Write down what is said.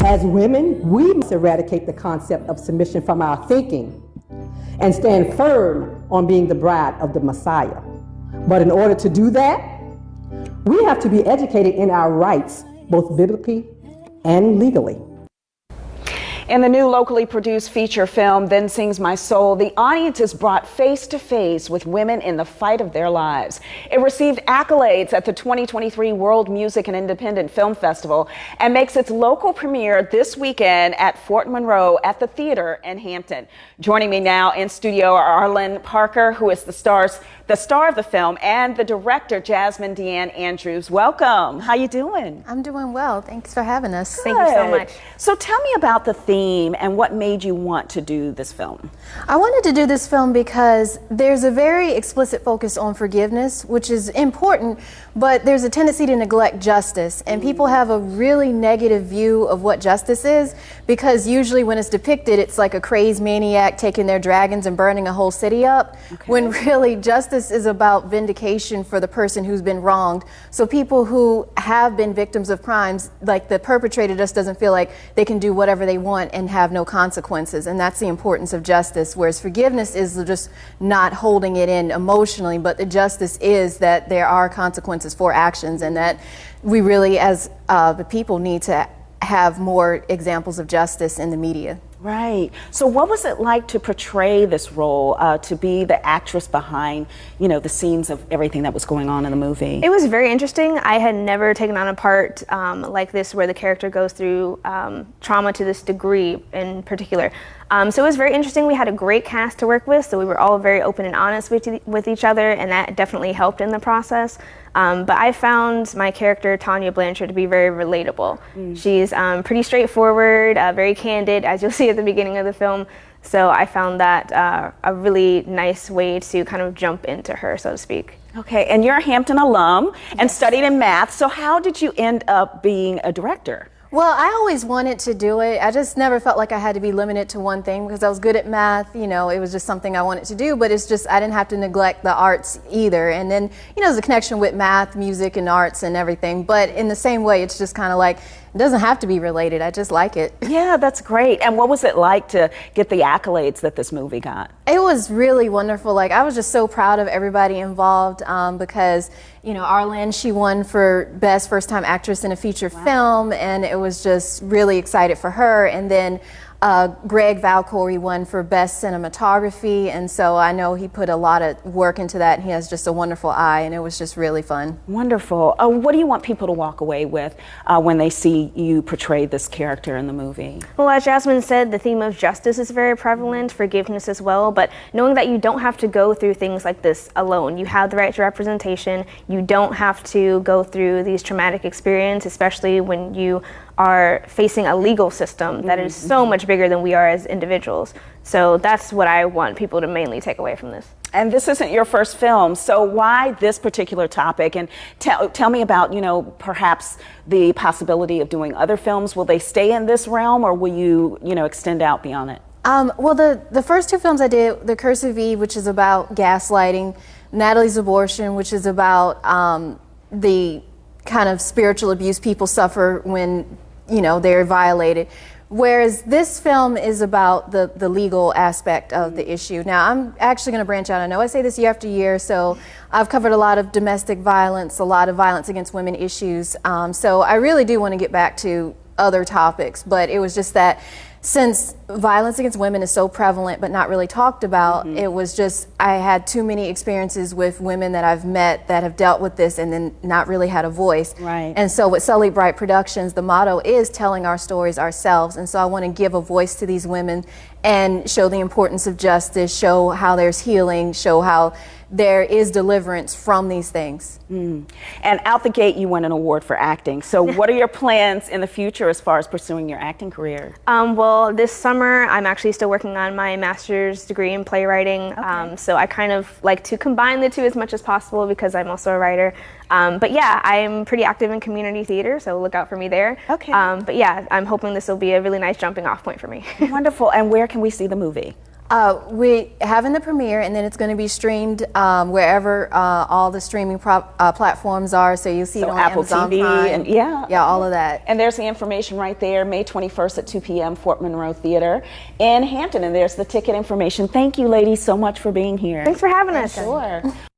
As women, we must eradicate the concept of submission from our thinking and stand firm on being the bride of the Messiah. But in order to do that, we have to be educated in our rights, both biblically and legally. In the new locally produced feature film, Then Sings My Soul, the audience is brought face to face with women in the fight of their lives. It received accolades at the 2023 World Music and Independent Film Festival and makes its local premiere this weekend at Fort Monroe at the theater in Hampton. Joining me now in studio are ArLynn Parker, who is the star of the film, and the director, Jasmine Deanne Andrews. Welcome. How you doing? I'm doing well. Thanks for having us. Good. Thank you so much. So tell me about the theme and what made you want to do this film. I wanted to do this film because there's a very explicit focus on forgiveness, which is important, but there's a tendency to neglect justice. And people have a really negative view of what justice is, because usually when it's depicted, it's like a crazed maniac taking their dragons and burning a whole city up, when really justice is about vindication for the person who's been wronged. So people who have been victims of crimes, like the perpetrator just doesn't feel like they can do whatever they want and have no consequences. And that's the importance of justice, whereas forgiveness is just not holding it in emotionally, but the justice is that there are consequences for actions, and that we really, as the people, need to have more examples of justice in the media. Right. So what was it like to portray this role, to be the actress behind, the scenes of everything that was going on in the movie? It was very interesting. I had never taken on a part like this, where the character goes through trauma to this degree in particular. So it was very interesting. We had a great cast to work with, so we were all very open and honest with each other, and that definitely helped in the process. But I found my character, Tanya Blanchard, to be very relatable. She's pretty straightforward, very candid, as you'll see at the beginning of the film. So I found that a really nice way to kind of jump into her, so to speak. Okay, and you're a Hampton alum and studied in math. So how did you end up being a director? Well, I always wanted to do it. I just never felt like I had to be limited to one thing, because I was good at math. It was just something I wanted to do, but it's just I didn't have to neglect the arts either. And then, there's a connection with math, music, and arts and everything. But in the same way, it's just kind of like, it doesn't have to be related. I just like it. Yeah, that's great. And what was it like to get the accolades that this movie got? It was really wonderful. Like, I was just so proud of everybody involved, because, ArLynn, she won for Best First Time Actress in a Feature Film, and it was just really excited for her. And then Greg Valcory won for Best Cinematography, and so I know he put a lot of work into that. He has just a wonderful eye, and it was just really fun. Wonderful. What do you want people to walk away with when they see you portray this character in the movie? Well, as Jasmine said, the theme of justice is very prevalent, forgiveness as well, but knowing that you don't have to go through things like this alone. You have the right to representation. You don't have to go through these traumatic experiences, especially when you are facing a legal system that is so much bigger than we are as individuals. So that's what I want people to mainly take away from this. And this isn't your first film, so why this particular topic? And tell me about, perhaps the possibility of doing other films. Will they stay in this realm, or will you, extend out beyond it? Well, the first two films I did, The Curse of Eve, which is about gaslighting, Natalie's Abortion, which is about the kind of spiritual abuse people suffer when, they're violated. Whereas this film is about the legal aspect of the issue. Now, I'm actually going to branch out. I know I say this year after year, so I've covered a lot of domestic violence, a lot of violence against women issues. So I really do want to get back to other topics, but it was just that since violence against women is so prevalent but not really talked about, it was just, I had too many experiences with women that I've met that have dealt with this and then not really had a voice. Right. And so with Sully Bright Productions, the motto is telling our stories ourselves. And so I want to give a voice to these women and show the importance of justice, show how there's healing, show how there is deliverance from these things. And out the gate, you won an award for acting. So what are your plans in the future as far as pursuing your acting career? Well, this summer, I'm actually still working on my master's degree in playwriting. So I kind of like to combine the two as much as possible because I'm also a writer. But yeah, I'm pretty active in community theater, so look out for me there. Okay. But yeah, I'm hoping this will be a really nice jumping off point for me. Wonderful. And where can we see the movie? We having the premiere, and then it's going to be streamed wherever all the streaming platforms are. So you'll see it on Apple Amazon TV Prime. and all of that. And there's the information right there, May 21st at 2 p.m. Fort Monroe Theater in Hampton, and there's the ticket information. Thank you, ladies, so much for being here. Thanks for having us. Sure.